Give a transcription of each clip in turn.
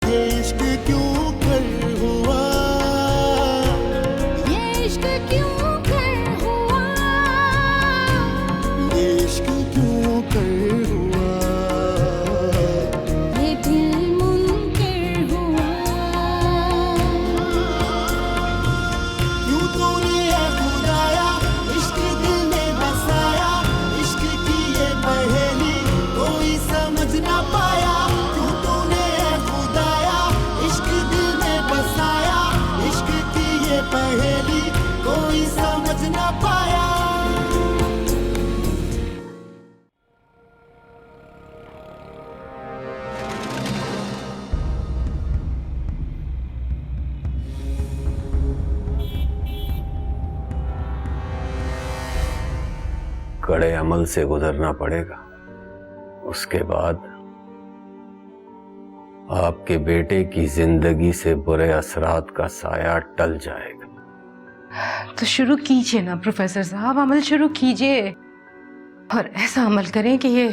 ये इश्क क्यों कर हुआ, ये इश्क क्यों कर हुआ, ये इश्क क्यों कर हुआ, ये दिल मुनकिर हुआ। क्यों तूने है खुदाया इश्क दिल में बसाया, इश्क की ये पहेली कोई समझ ना पाया। क्यों तूने है खुदाया इश्क दिल में बसाया, इश्क की ये पहेली कोई समझ ना पाया। कड़े अमल से गुजरना पड़ेगा, उसके बाद आपके बेटे की जिंदगी से बुरे असरात का साया टल जाएगा। तो शुरू कीजिए ना प्रोफेसर साहब, अमल शुरू कीजिए और ऐसा अमल करें कि ये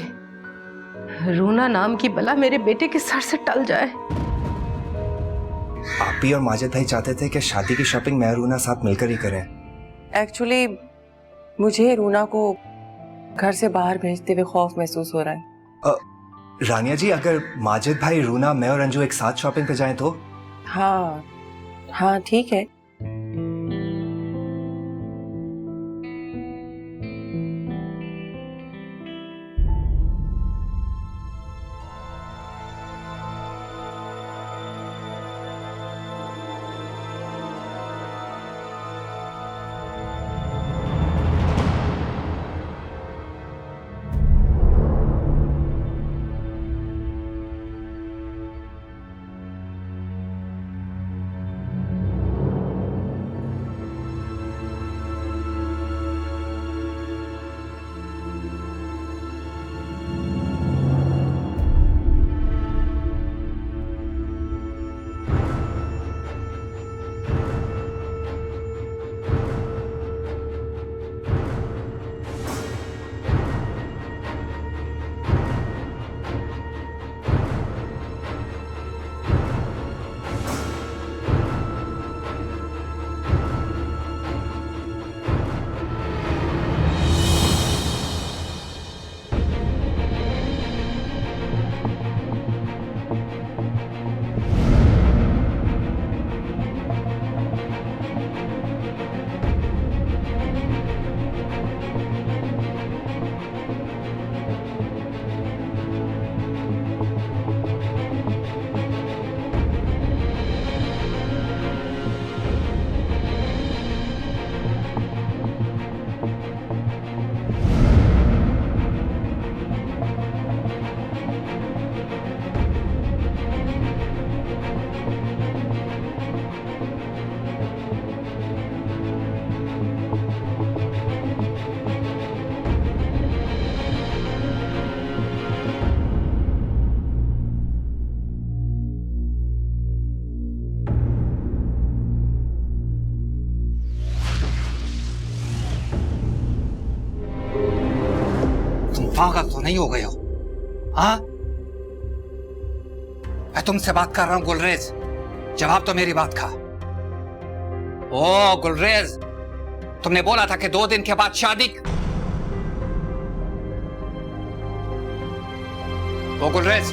रूना नाम की बला मेरे बेटे के सर से टल जाए। आप भी और माजिद भाई चाहते थे कि शादी की शॉपिंग मैं और रूना साथ मिलकर ही करें। एक्चुअली मुझे रूना को घर से बाहर भेजते हुए खौफ महसूस हो रहा है। रानिया जी, अगर माजिद भाई, रूना, मैं और अंजू एक साथ शॉपिंग पे जाएं तो? हाँ हाँ ठीक है। पागल तो नहीं हो गए हो? हाँ, मैं तुमसे बात कर रहा हूं गुलरेज, जवाब तो मेरी बात का। ओ गुलरेज, तुमने बोला था कि 2 दिन के बाद शादी। ओ गुलरेज,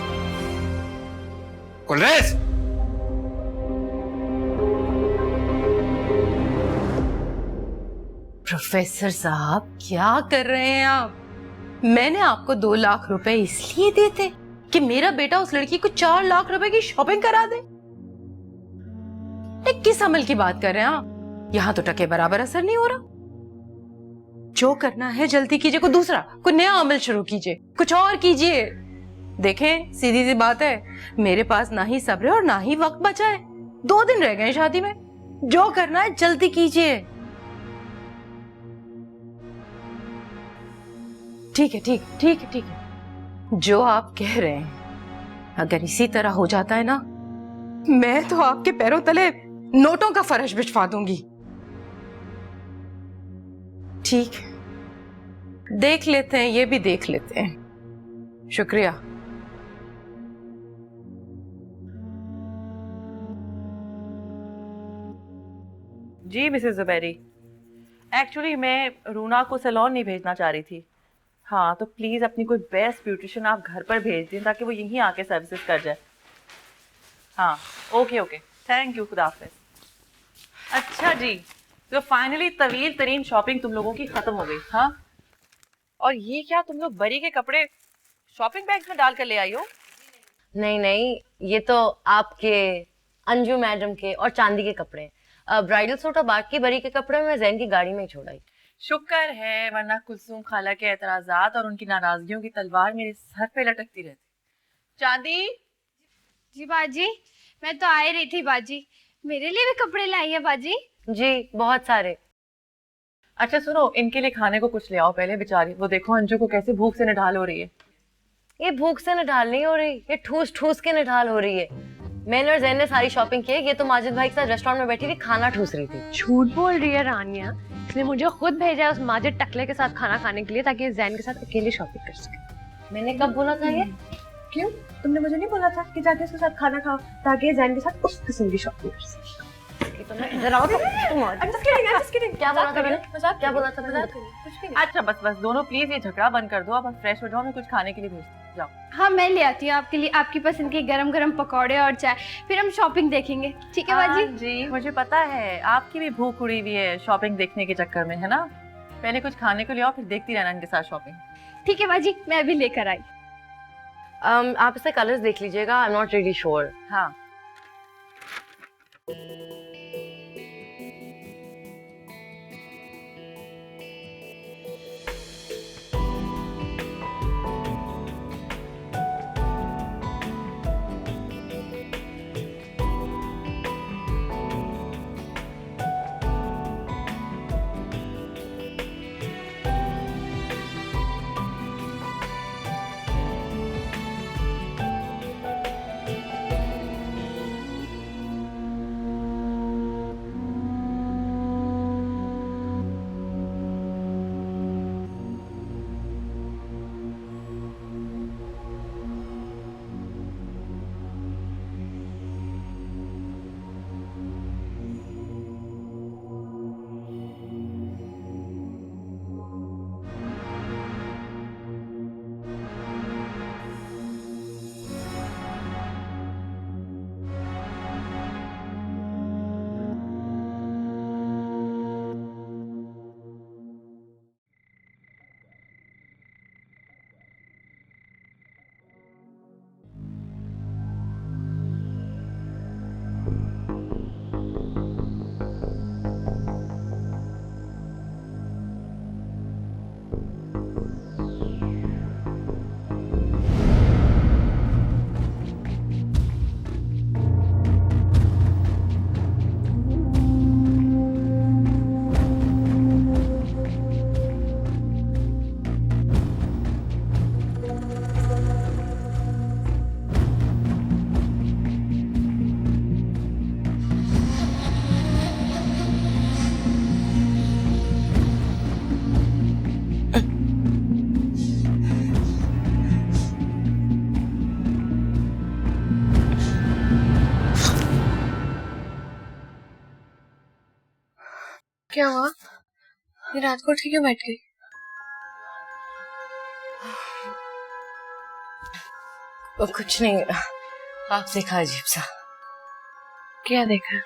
गुलरेज, प्रोफेसर साहब क्या कर रहे हैं आप? मैंने आपको 2 लाख रुपए इसलिए देते कि मेरा बेटा उस लड़की को 4 लाख रुपए की शॉपिंग करा दे। किस अमल की बात कर रहे हैं आप? यहाँ तो टके बराबर असर नहीं हो रहा। जो करना है जल्दी कीजिए, कोई नया अमल शुरू कीजिए, कुछ और कीजिए। देखें, सीधी सी बात है, मेरे पास ना ही सब्र है और ना ही वक्त बचा है। 2 दिन रह गए शादी में। जो करना है जल्दी कीजिए। ठीक है, जो आप कह रहे हैं अगर इसी तरह हो जाता है ना, मैं तो आपके पैरों तले नोटों का फर्श बिछवा दूंगी। ठीक, देख लेते हैं, ये भी देख लेते हैं। शुक्रिया। जी मिसेस जुबैरी, एक्चुअली मैं रूना को सैलून नहीं भेजना चाह रही थी। हाँ तो प्लीज़ अपनी कोई बेस्ट ब्यूटिशियन आप घर पर भेज दें ताकि वो यहीं आके सर्विसेज कर जाए। हाँ ओके ओके, थैंक यू, खुदा हाफिज़। अच्छा जी, तो फाइनली तवील तरीन शॉपिंग तुम लोगों की ख़त्म हो गई। हाँ, और ये क्या तुम लोग बरी के कपड़े शॉपिंग बैग्स में डाल कर ले आई हो? नहीं नहीं, ये तो आपके, अंजू मैडम के और चांदी के कपड़े। ब्राइडल सूट और बाकी बरी के कपड़े मैं जैन की गाड़ी में ही छोड़ आई। शुक्र है, वरना कुलसूम खाला के एतराजात और उनकी नाराजगियों की तलवार मेरे सर पे लटकती रहती। चांदी जी बाजी, मैं तो आ ही रही थी बाजी। मेरे लिए भी कपड़े लाई है बाजी? जी बहुत सारे। अच्छा सुनो, इनके लिए खाने को कुछ ले आओ पहले, बेचारी वो देखो अंजू को कैसे भूख से निढाल हो रही है। ये भूख से निढाल नहीं हो रही, ये ठूस ठूस के निढाल हो रही है। मैंने और जैन ने सारी शॉपिंग की है, ये तो माजिद भाई के साथ रेस्टोरेंट में बैठी थी, खाना ठूस रही थी। झूठ बोल रही है रानिया, इसने मुझे खुद भेजा है उस माजिद टकले के साथ खाना खाने के लिए ताकि ये जैन के साथ अकेले शॉपिंग कर सके। मैंने कब बोला था ये? क्यों, तुमने मुझे नहीं बोला था कि जाके उसके साथ खाना खाओ ताकि ये जैन के साथ उस किस्म की शॉपिंग कर सके? इधर आओ तुम। क्या बोला था मैंने? क्या बोला था मैंने? कुछ भी नहीं। अच्छा बस बस दोनों प्लीज ये झगड़ा बंद कर दो, अब फ्रेश हो जाओ, मैं कुछ खाने के लिए भेज जाओ। हाँ मैं ले आती हूँ आपके लिए आपकी पसंद के गरम गरम पकौड़े और चाय, फिर हम शॉपिंग देखेंगे, ठीक है बाजी? जी मुझे पता है आपकी भी भूख उड़ी हुई है शॉपिंग देखने के चक्कर में, है ना? पहले कुछ खाने को ले आओ, फिर देखती रहना इनके साथ शॉपिंग। ठीक है बाजी, मैं अभी लेकर आई। आप इसे कलर्स देख लीजिएगा, I am not really sure. हाँ क्या हुआ? ये रात को ठीक है बैठ गई? कुछ नहीं, आप देखा अजीब सा। क्या देखा?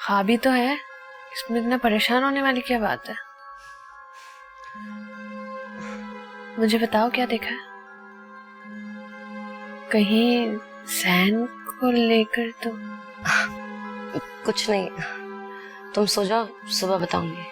ख्वाबी तो है, इसमें इतना परेशान होने वाली क्या बात है? मुझे बताओ क्या देखा? कहीं सैन को लेकर तो? कुछ नहीं, तुम सो जाओ, सुबह बताऊंगी।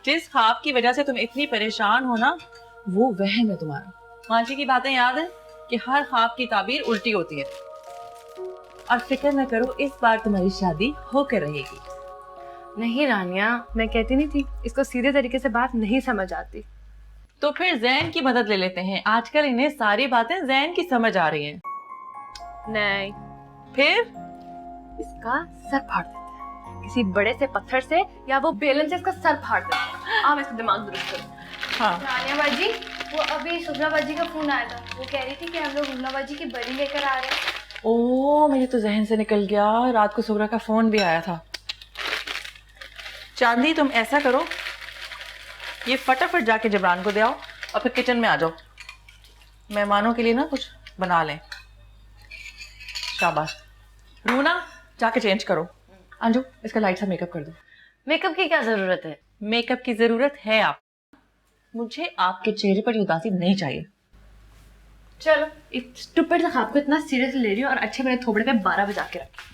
जिस ख्वाब की वजह से तुम इतनी परेशान हो ना, वो वहम है तुम्हारा। माँ जी की बातें याद है कि हर ख्वाब की ताबीर उल्टी होती है। और फिक्र न करो, इस बार तुम्हारी शादी होकर रहेगी। नहीं रानिया, मैं कहती नहीं थी इसको सीधे तरीके से बात नहीं समझ आती। तो फिर जैन की मदद ले लेते हैं। आजकल इन्हें सारी बातें जैन की समझ आ रही हैं। नहीं, फिर इसका सर फाड़ देते हैं किसी बड़े से पत्थर से, या वो बेलन से इसका सर फाड़ देते हैं। आप इसका दिमाग दुरुस्त करो। हाँ रानिया बाजी, वो अभी शुभ्रा बाजी का फोन आया था। वो कह रही थी कि हम लोग रुना बाजी की बरी लेकर आ रहे हैं। ओ, मेरे तो जहन से निकल गया, रात को सुबह का फोन भी आया था। चांदी तुम ऐसा करो, ये फटाफट जाके जबरान को दे आओ और फिर किचन में आ जाओ। मेहमानों के लिए ना कुछ बना लें। शाबाश। रूना जाके चेंज करो। अंजू इसका लाइट सा मेकअप कर दो। मेकअप की क्या जरूरत है? मेकअप की जरूरत है आप, मुझे आपके चेहरे पर ये उदासी नहीं चाहिए। चलो, इस स्टूपिड सा ख्वाब को इतना सीरियसली ले रही हूँ और अच्छे मेरे थोबड़े पे 12 बजा के रखी।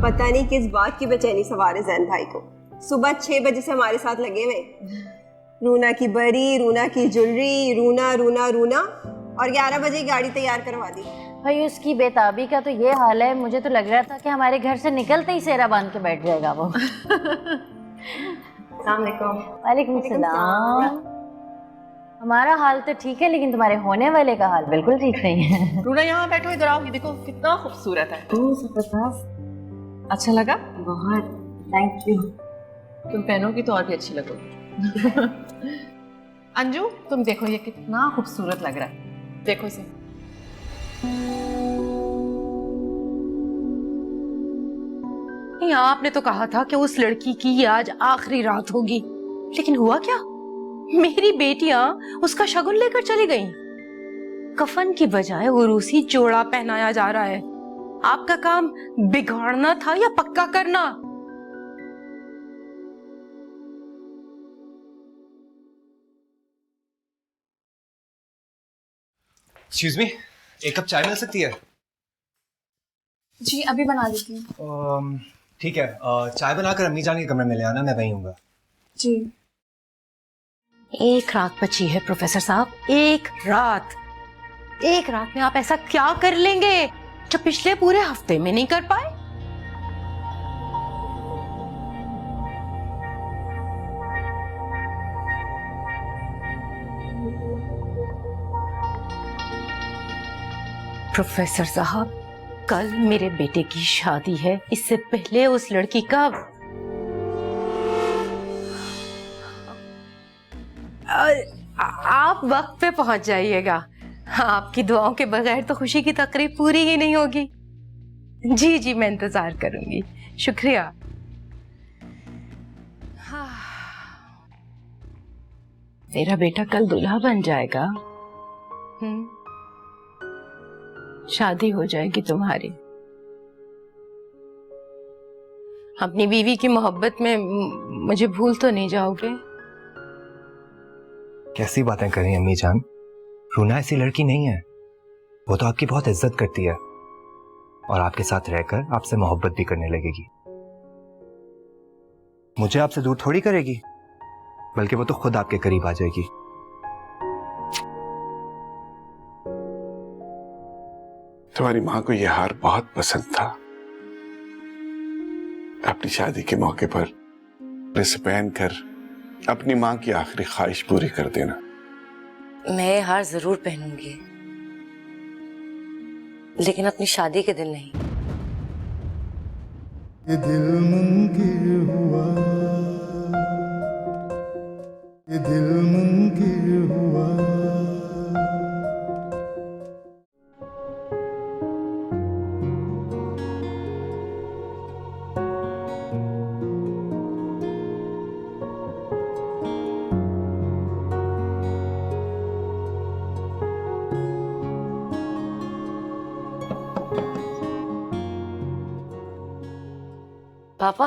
पता नहीं किस बात की बेचैनी सवार है जैन भाई को। सुबह 6 बजे से हमारे साथ लगे हुए, रूना की बरी, रूना की ज्वेलरी, रूना रूना रूना, और 11 बजे गाड़ी तैयार करवा दी। भाई उसकी बेताबी का तो ये हाल है, मुझे तो लग रहा था कि हमारे घर से निकलते ही सेहरा बांध के बैठ जाएगा वो। वालेकुम सलाम। हमारा हाल तो ठीक है, लेकिन तुम्हारे होने वाले का हाल बिल्कुल ठीक नहीं है। रूना यहाँ बैठो, इधर आओ, ये देखो कितना खूबसूरत है। अच्छा लगा? बहुत, थैंक यू। तुम पहनोगी तो और भी अच्छी लगोगी। अंजू तुम देखो ये कितना खूबसूरत लग रहा है, देखो इसे। आपने तो कहा था कि उस लड़की की ये आज आखिरी रात होगी, लेकिन हुआ क्या? मेरी बेटियां उसका शगुन लेकर चली गईं। कफन की बजाय उरूसी जोड़ा पहनाया जा रहा है। आपका काम बिगाड़ना था या पक्का करना? एक्सक्यूज मी, एक कप चाय मिल सकती है? जी अभी बना देती हूँ। ठीक है, चाय बनाकर अम्मी जान के कमरे में ले आना, मैं वहीं हूँगा। जी। एक रात बची है प्रोफेसर साहब, एक रात। एक रात में आप ऐसा क्या कर लेंगे जो पिछले पूरे हफ्ते में नहीं कर पाए? प्रोफेसर साहब, कल मेरे बेटे की शादी है, इससे पहले उस लड़की का आप वक्त पे पहुंच जाइएगा। आपकी दुआओं के बगैर तो खुशी की तकरीब पूरी ही नहीं होगी। जी जी, मैं इंतजार करूंगी। शुक्रिया। मेरा बेटा कल दूल्हा बन जाएगा। शादी हो जाएगी तुम्हारी। अपनी बीवी की मोहब्बत में मुझे भूल तो नहीं जाओगे? कैसी बातें कर रही हैं अम्मी जान? रूना ऐसी लड़की नहीं है। वो तो आपकी बहुत इज्जत करती है और आपके साथ रहकर आपसे मोहब्बत भी करने लगेगी। मुझे आपसे दूर थोड़ी करेगी, बल्कि वो तो खुद आपके करीब आ जाएगी। तुम्हारी माँ को यह हार बहुत पसंद था। अपनी शादी के मौके पर इसे पहनकर अपनी माँ की आखिरी ख्वाहिश पूरी कर देना। मैं ये हार जरूर पहनूंगी, लेकिन अपनी शादी के दिन नहीं। ये दिल मुनकिर हुआ, ये दिल मुनकिर हुआ। पापा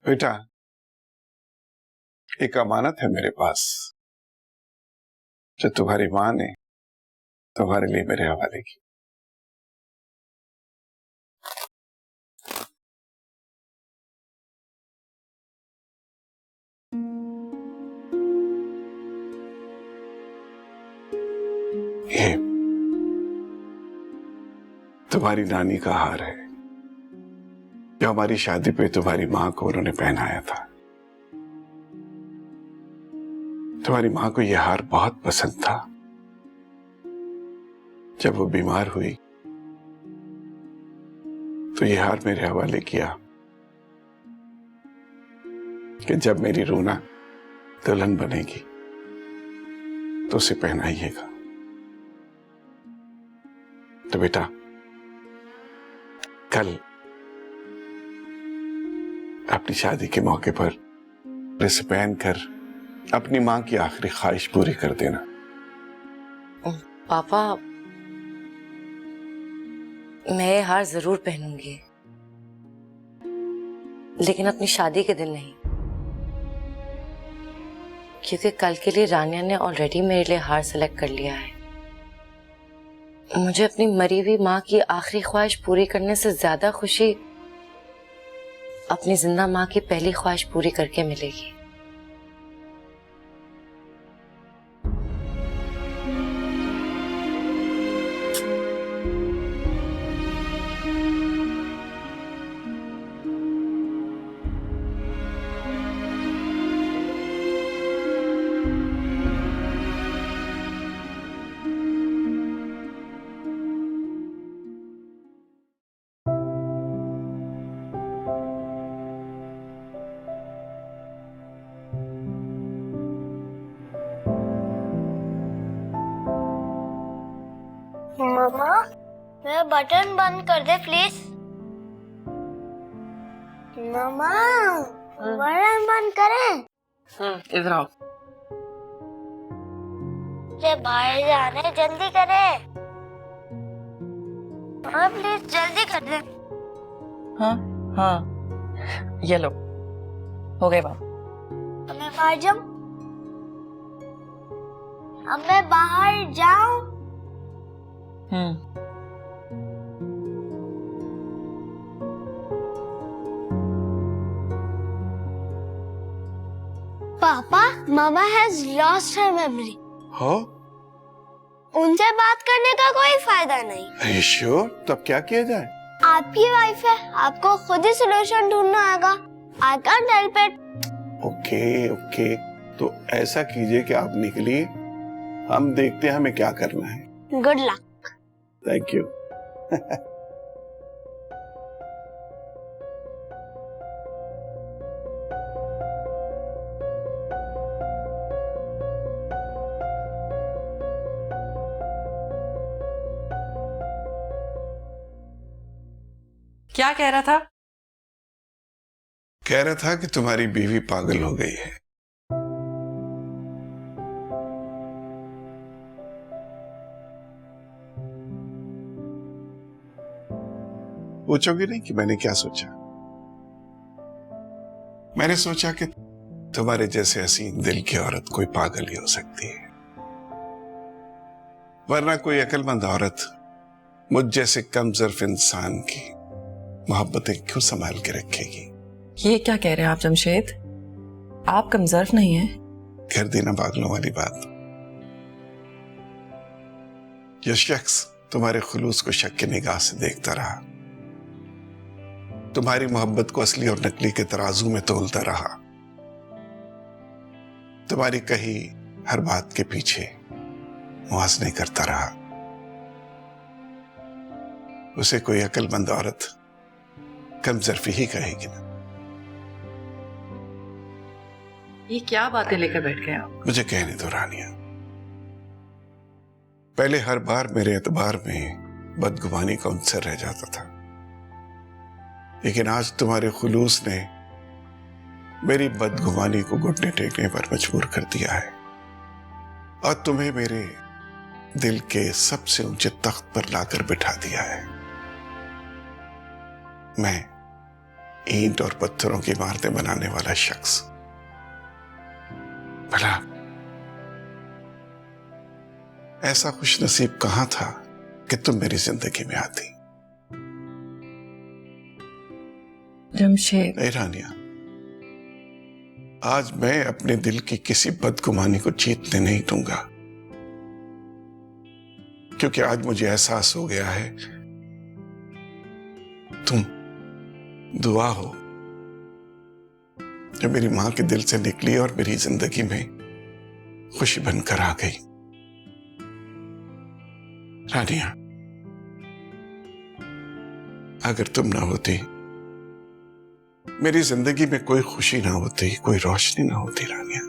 बेटा, एक अमानत है मेरे पास जो तुम्हारी माँ ने तुम्हारे लिए मेरे हवाले की। ये तुम्हारी नानी का हार है जो हमारी शादी पे तुम्हारी माँ को उन्होंने पहनाया था। तुम्हारी माँ को यह हार बहुत पसंद था। जब वो बीमार हुई तो यह हार मेरे हवाले किया कि जब मेरी रूना दुल्हन बनेगी तो उसे पहनाइएगा। तो बेटा, कल अपनी शादी के मौके पर इसे पहनकर अपनी मां की आखिरी ख्वाहिश पूरी कर देना। पापा मैं ये हार जरूर पहनूंगी, लेकिन अपनी शादी के दिन नहीं, क्योंकि कल के लिए रानिया ने ऑलरेडी मेरे लिए हार सेलेक्ट कर लिया है। मुझे अपनी मरी हुई माँ की आखिरी ख्वाहिश पूरी करने से ज्यादा खुशी अपनी जिंदा माँ की पहली ख्वाहिश पूरी करके मिलेगी। मामा, मेरा बटन बंद कर दे प्लीज। मामा, बटन बंद करें। इधर आओ। मुझे बाहर जाना है, जल्दी करे। मामा प्लीज जल्दी कर दे। हाँ हाँ, ये लो, हो गए बात। अब मैं बाहर जाऊं? अब मैं बाहर जाऊं? पापा, मामा हैज लॉस्ट हर मेमोरी। हो? उनसे बात करने का कोई फायदा नहीं। Are you sure? तो अब क्या किया जाए? आपकी वाइफ है, आपको खुद ही सोल्यूशन ढूंढना होगा। I can't help it. Okay okay, तो ऐसा कीजिए कि आप निकलिए, हम देखते हैं हमें क्या करना है। Good luck. Thank you. क्या कह रहा था? कह रहा था कि तुम्हारी बीवी पागल हो गई है। पूछोगे नहीं कि मैंने क्या सोचा? मैंने सोचा कि तुम्हारे जैसे हसीन दिल की औरत कोई पागल ही हो सकती है, वरना कोई अक्लमंद औरत मुझ जैसे कम ज़र्फ इंसान की मोहब्बतें क्यों संभाल के रखेगी? ये क्या कह रहे हैं आप जमशेद? आप कमजोर नहीं हैं। कर दी ना पागलों वाली बात। यह शख्स तुम्हारे खुलूस को शक की निगाह से देखता रहा, तुम्हारी मोहब्बत को असली और नकली के तराजू में तोलता रहा, तुम्हारी कही हर बात के पीछे मुआज़ने करता रहा। उसे कोई अक्लमंद औरत कमजोरी ही कहेगी ना। ये क्या बातें लेकर बैठ गए आप? मुझे कहने दो रानिया, पहले हर बार मेरे एतबार में बदगुमानी का अंसर रह जाता था, लेकिन आज तुम्हारे खुलूस ने मेरी बदगुमानी को घुटने टेकने पर मजबूर कर दिया है और तुम्हें मेरे दिल के सबसे ऊंचे तख्त पर लाकर बिठा दिया है। मैं ईंट और पत्थरों की इमारतें बनाने वाला शख्स। भला ऐसा खुशनसीब कहां था कि तुम मेरी जिंदगी में आती। जमशेद। नहीं रानिया, आज मैं अपने दिल की किसी बदगुमानी को जीतने नहीं दूंगा, क्योंकि आज मुझे एहसास हो गया है तुम दुआ हो जो मेरी मां के दिल से निकली और मेरी जिंदगी में खुशी बनकर आ गई। रानिया, अगर तुम ना होती, मेरी जिंदगी में कोई खुशी ना होती, कोई रोशनी ना होती। रानिया,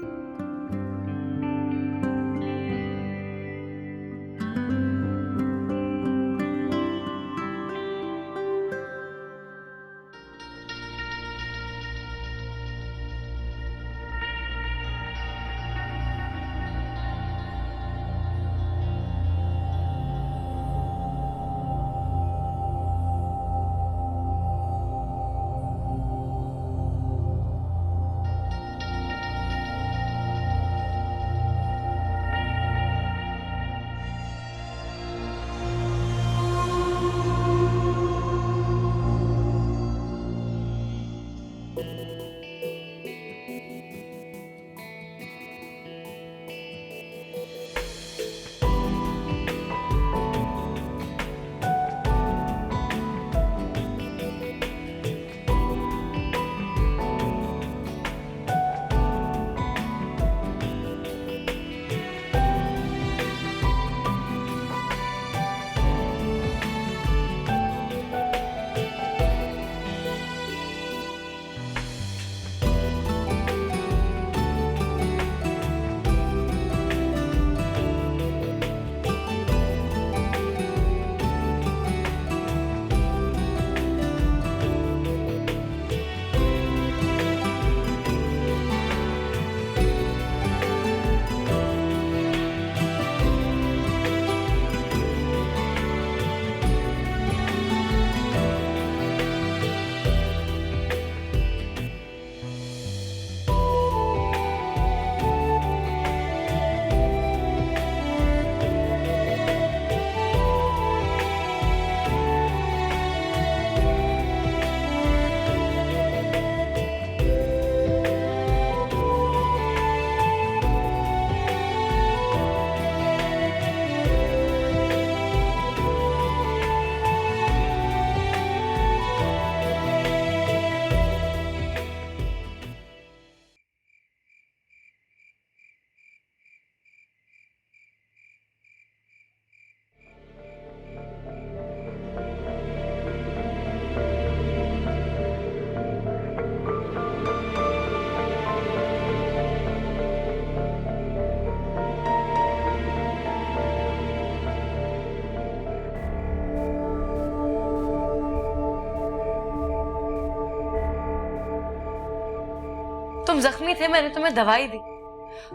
तुम जख्मी थे, मैंने तुम्हें दवाई दी।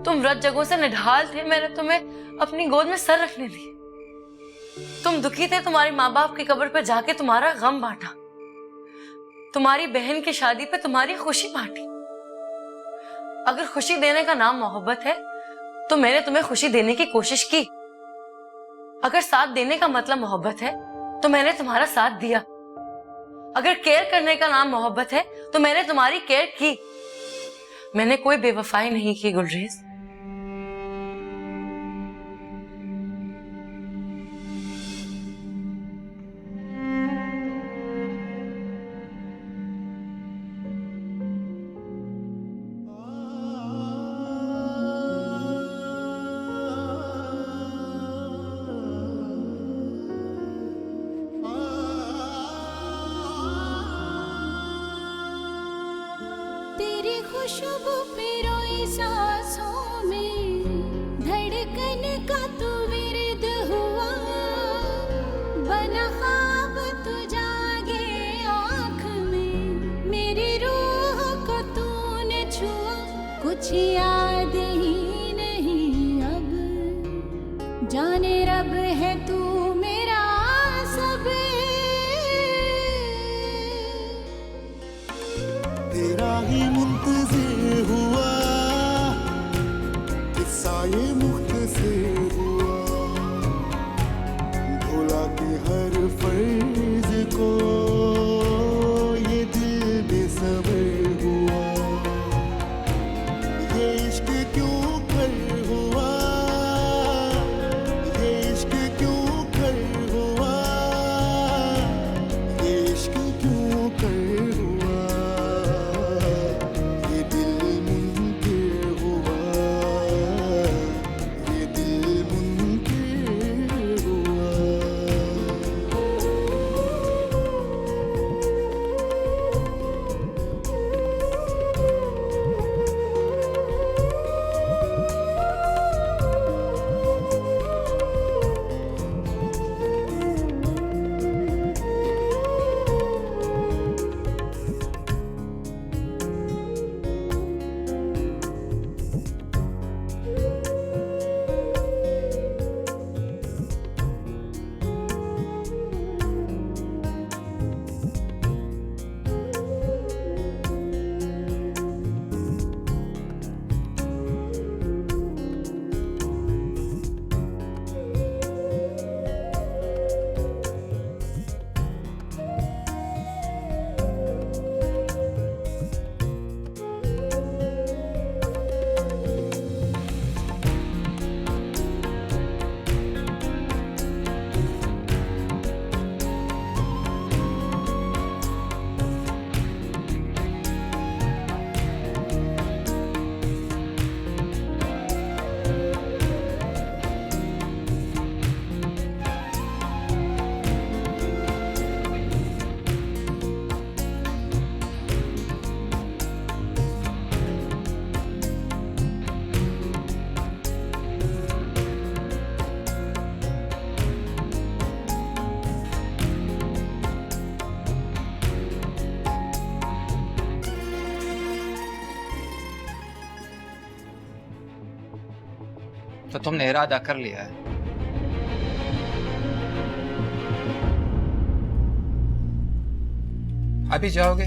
तुम व्रत जगहों से निढाल थे, मैंने तुम्हें अपनी गोद में सर रखने दी। तुम दुखी थे, तुम्हारे माँ बाप की कब्र पर जाके तुम्हारा गम बांटा। तुम्हारी बहन की शादी पे तुम्हारी खुशी बांटी। अगर खुशी देने का नाम मोहब्बत है तो मैंने तुम्हें खुशी देने की कोशिश की। अगर साथ देने का मतलब मोहब्बत है तो मैंने तुम्हारा साथ दिया। अगर केयर करने का नाम मोहब्बत है तो मैंने तुम्हारी केयर की। मैंने कोई बेवफाई नहीं की गुलरेज। खुशबू पिरोई सांसों में धड़कन का तू विरद हुआ, बना ख्वाब तू जागे आँख में, मेरी रूह को तूने छुआ। कुछ याद ही नहीं अब, जाने रब है तू मेरा सब, तेरा ही मुंतज़िर हुआ, किस्सा ये मुख्तसर हुआ, भोला के हर फर्ज को ये दिल बेसब्र हुआ, ये इश्क क्यों कर हुआ, ये इश्क क्यों कर हुआ, ये इश्क क्यों कर हुआ, ये दिल मुनकिर हुआ, ये दिल मुनकिर हुआ। तो तुमने इरादा कर लिया है? अभी जाओगे?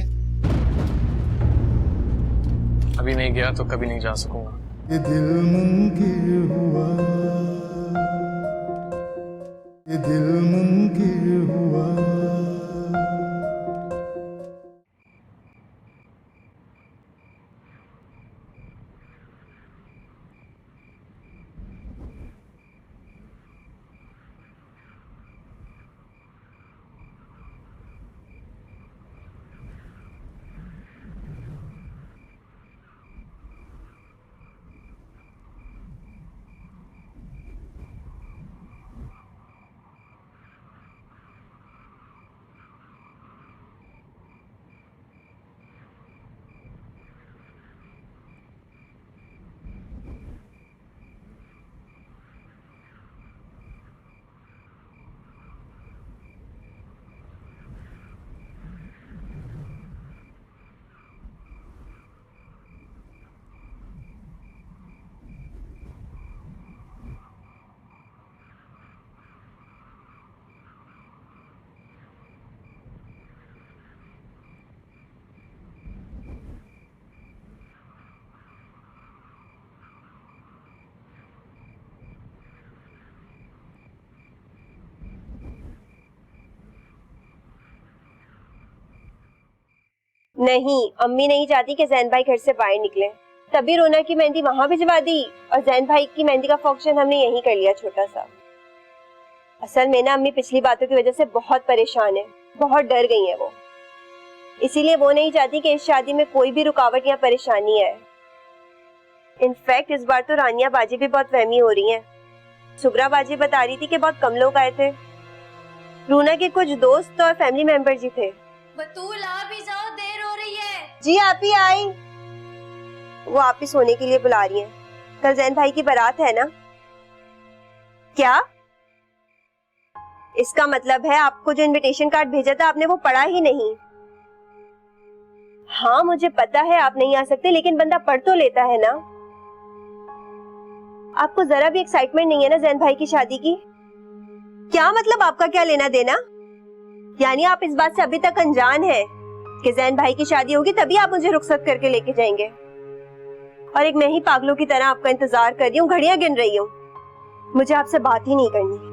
अभी नहीं गया तो कभी नहीं जा सकूंगा। ये दिल मुनकिर हुआ, ये दिल मुनकिर हुआ। नहीं, अम्मी नहीं चाहती कि जैन भाई घर से बाहर निकले, तभी रोना की मेहंदी वहां भिजवा दी और जैन भाई की मेहंदी का फंक्शन हमने यहीं कर लिया छोटा सा। असल में ना अम्मी पिछली बातों की वजह से बहुत परेशान है, बहुत डर गई है वो, इसीलिए वो नहीं चाहती कि इस शादी में कोई भी रुकावट या परेशानी है। इनफैक्ट इस बार तो रानिया बाजी भी बहुत वहमी हो रही हैं। सुगरा बाजी बता रही थी कि बहुत कम लोग आए थे, रूना के कुछ दोस्त और फैमिली मेंबर्स ही थे। बतूल आप ही जाओ, देर हो रही है। जी आप ही आई, वो आप ही सोने के लिए बुला रही हैं। कल जैन भाई की बारात है ना? क्या इसका मतलब है आपको जो इनविटेशन कार्ड भेजा था आपने वो पढ़ा ही नहीं? हाँ मुझे पता है आप नहीं आ सकते, लेकिन बंदा पढ़ तो लेता है ना। आपको जरा भी एक्साइटमेंट नहीं है ना जैन भाई की शादी की? क्या मतलब आपका क्या लेना देना? यानी आप इस बात से अभी तक अनजान हैं कि जैन भाई की शादी होगी तभी आप मुझे रुखसत करके लेके जाएंगे, और एक मैं ही पागलों की तरह आपका इंतजार कर रही हूँ, घड़ियां गिन रही हूँ। मुझे आपसे बात ही नहीं करनी।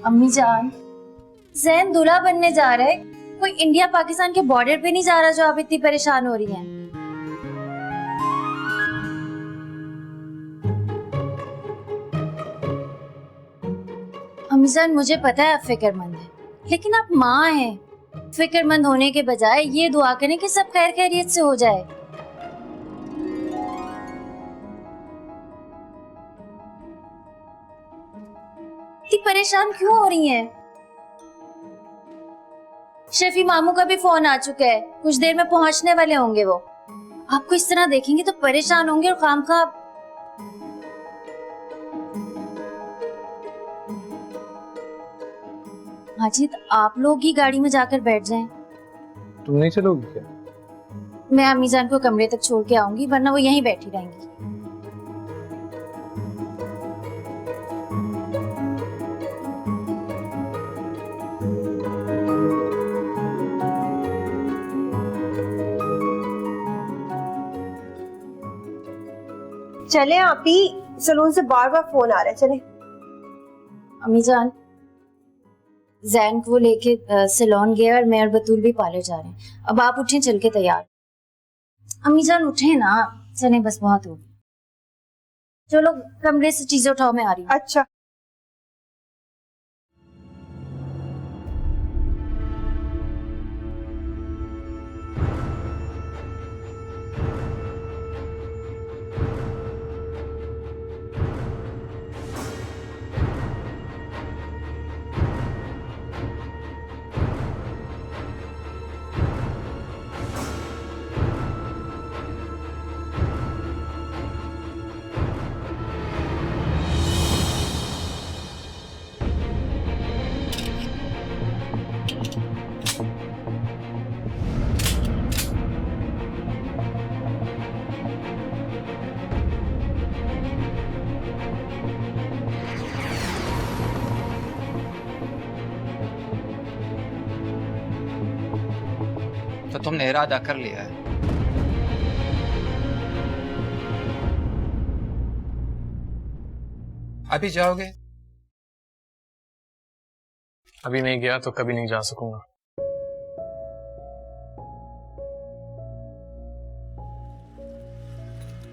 अम्मी जान, जैन दूल्हा बनने जा रहा है, कोई इंडिया पाकिस्तान के बॉर्डर पे नहीं जा रहा जो आप इतनी परेशान हो रही हैं। अम्मी जान, मुझे पता है आप फिक्रमंद हैं, लेकिन आप माँ हैं। फिक्रमंद होने के बजाय ये दुआ करें कि सब खैर खैरियत से हो जाए। परेशान क्यों हो रही हैं? शफी मामू का भी फोन आ चुका है, कुछ देर में पहुंचने वाले होंगे वो। आपको इस तरह देखेंगे तो परेशान होंगे और खामखा। माजिद, आप लोग ही गाड़ी में जाकर बैठ जाएं। तुम नहीं चलोगी क्या? मैं अम्मी जान को कमरे तक छोड़ के आऊंगी, वरना वो यहीं बैठी रहेंगी। चले आप ही, सलून से बार बार फोन आ रहा है। चले। अम्मी जान, जैन को लेके सैलून गए और मैं और बतूल भी पार्लर जा रहे हैं। अब आप उठें, चल के तैयार। अम्मी जान उठे ना, चले बस बहुत हो गई। चलो कमरे से चीजें उठाओ, मैं आ रही हूँ। अच्छा। तो तुमने इरादा कर लिया है? अभी जाओगे? अभी नहीं गया तो कभी नहीं जा सकूंगा।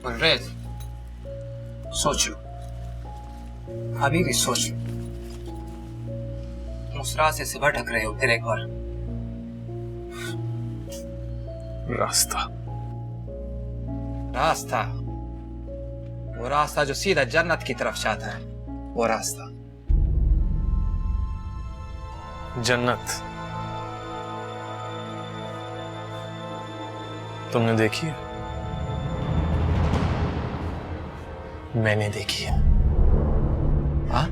गुलरेज, सोचो, अभी भी सोचो। तुम उस रास्ते से भटक रहे हो फिर एक बार। रास्ता रास्ता, वो रास्ता जो सीधा जन्नत की तरफ जाता है, वो रास्ता। जन्नत तुमने देखी है? मैंने देखी है। हाँ?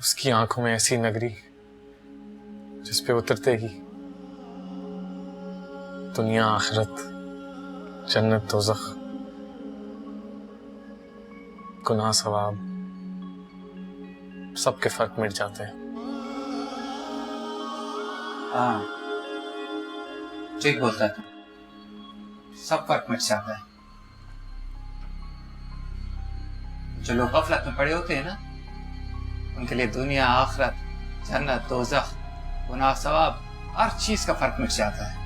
उसकी आंखों में ऐसी नगरी जिस पे उतरते ही दुनिया, आखिरत, जन्नत, दोज़ख, गुनाह, सवाब, सबके फर्क मिट जाते हैं। हाँ, ठीक बोलता है तू, सब फर्क मिट जाता है। जो लोग गफलत में पड़े होते हैं ना, उनके लिए दुनिया, आखिरत, जन्नत, दोज़ख, गुनाह, सवाब, हर चीज का फर्क मिट जाता है।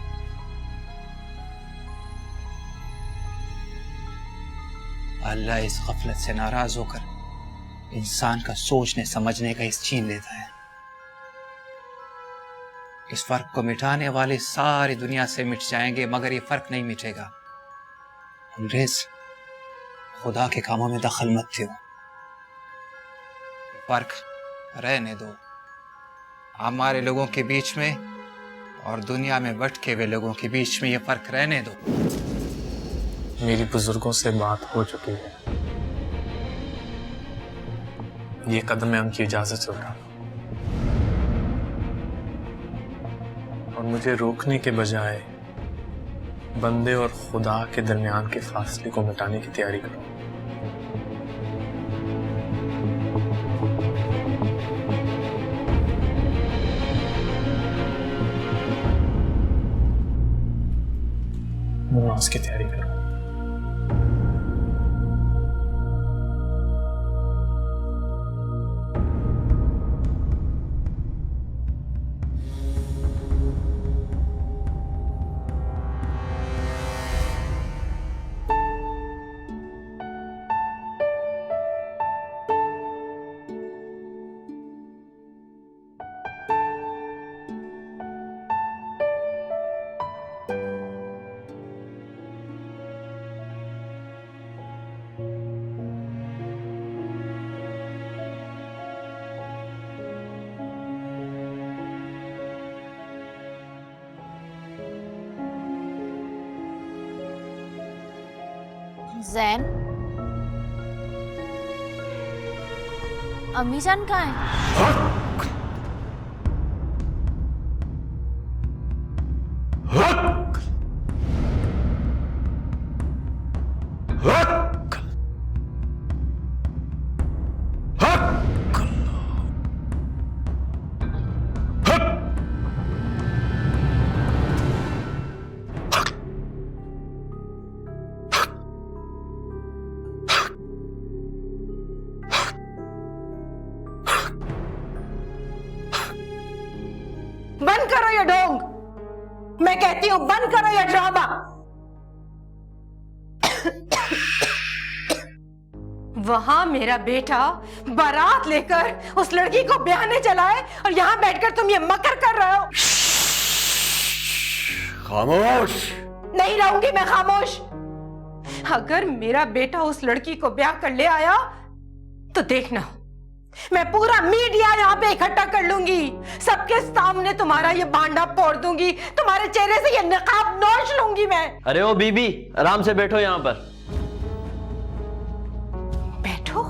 अल्लाह इस गफलत से नाराज होकर इंसान का सोचने समझने का हिस्सा छीन लेता है। इस फर्क को मिटाने वाले सारी दुनिया से मिट जाएंगे, मगर ये फर्क नहीं मिटेगा। अंग्रेज, खुदा के कामों में दखल मत दो। फर्क रहने दो। हमारे लोगों के बीच में और दुनिया में भटके हुए लोगों के बीच में ये फर्क रहने दो। मेरी बुजुर्गों से बात हो चुकी है। ये कदम मैं उनकी इजाजत से उठा और मुझे रोकने के बजाय बंदे और खुदा के दरमियान के फासले को मिटाने की तैयारी करो। नमाज की तैयारी करो। जैन, अम्मी जान कहाँ है? बंद करो ये ढोंग। मैं कहती हूं बंद करो ये ड्रामा। वहां मेरा बेटा बारात लेकर उस लड़की को ब्याहने चला है और यहां बैठकर तुम ये मकर कर रहे हो। खामोश। नहीं रहूंगी मैं खामोश। अगर मेरा बेटा उस लड़की को ब्याह कर ले आया तो देखना, मैं पूरा मीडिया यहाँ पे इकट्ठा कर लूंगी, सबके सामने तुम्हारा ये भांडा फोड़ दूंगी, तुम्हारे चेहरे से ये नकाब नोच लूंगी मैं। अरे ओ बीबी, आराम से बैठो यहाँ पर। बैठो?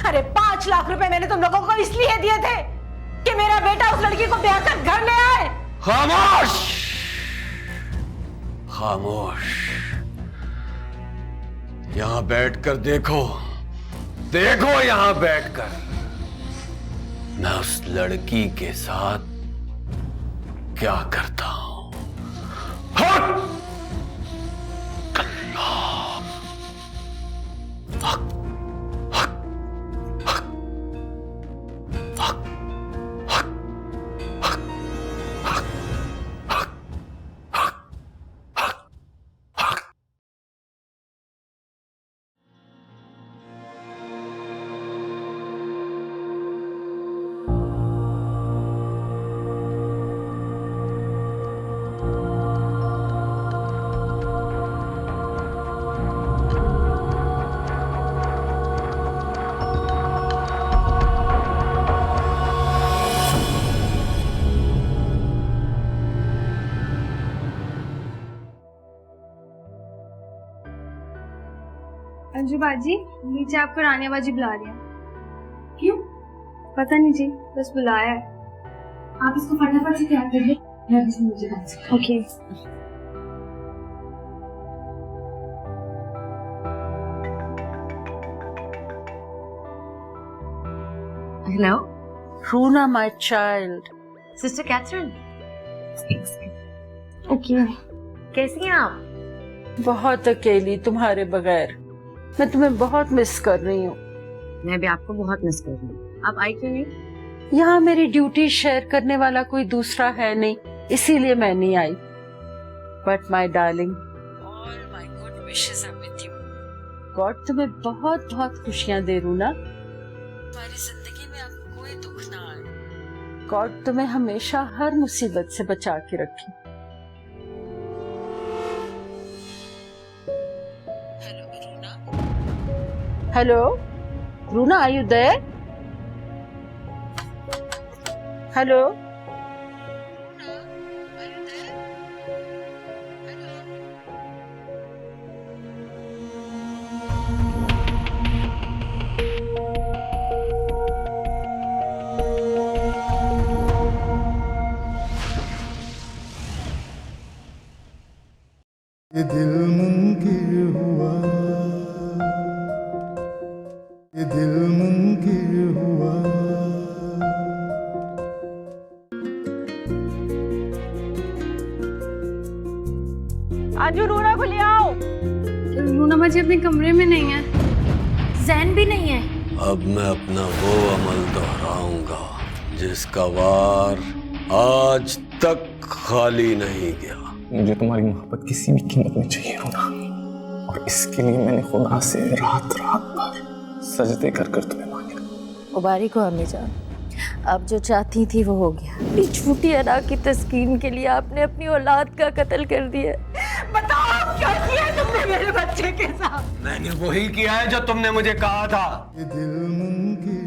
अरे 5 लाख रुपए मैंने तुम लोगों को इसलिए दिए थे कि मेरा बेटा उस लड़की को ब्याह कर घर ले आए। खामोश। खामोश। यहां बैठकर देखो, देखो यहां बैठकर मैं उस लड़की के साथ क्या करता हूं। हट! अंजू बाजी, नीचे आपको रानिया बाजी बुला रही है। क्यों? पता नहीं जी, बस बुलाया है। आप इसको फटाफट से तैयार करिए, मैं भी नीचे डांस करूं। Okay. Hello Runa, my child. Sister Catherine. Okay. कैसी हैं आप? बहुत अकेली तुम्हारे बगैर। मैं तुम्हें बहुत मिस कर रही हूँ। मैं भी आपको बहुत मिस कर रही हूँ। आप आई क्यों नहीं? यहाँ मेरी ड्यूटी शेयर करने वाला कोई दूसरा है नहीं, इसीलिए मैं नहीं आई। But my darling, all my good wishes are with you. God तुम्हें बहुत बहुत खुशियाँ दे रूना। तुम्हारी जिंदगी में अब कोई दुख ना आए। गॉड तुम्हें हमेशा हर मुसीबत से बचा के रखे। Hello Runa, are you there? Hello ये दिल मुनकिर हुआ, ये दिल मुनकिर हुआ। आजू रूना को ले आओ। रूना बाजी अपने कमरे में नहीं है। जैन भी नहीं है। अब मैं अपना वो अमल दोहराऊंगा जिसका वार आज तक खाली नहीं गया। मुझे तुम्हारी मोहब्बत किसी भी कीमत में चाहिए रूना, और इसके लिए मैंने खुदा से रात रात भर सजदे कर कर तुम्हें मांगा। मुबारक हो अम्मी जान, आप जो चाहती थी वो हो गया। अपनी छोटी अना की तस्कीन के लिए आपने अपनी औलाद का कत्ल कर दिया। बताओ क्या किया तुमने मेरे बच्चे के साथ? मैंने वही किया है जो तुमने मुझे कहा था। ये दिल मुनकिर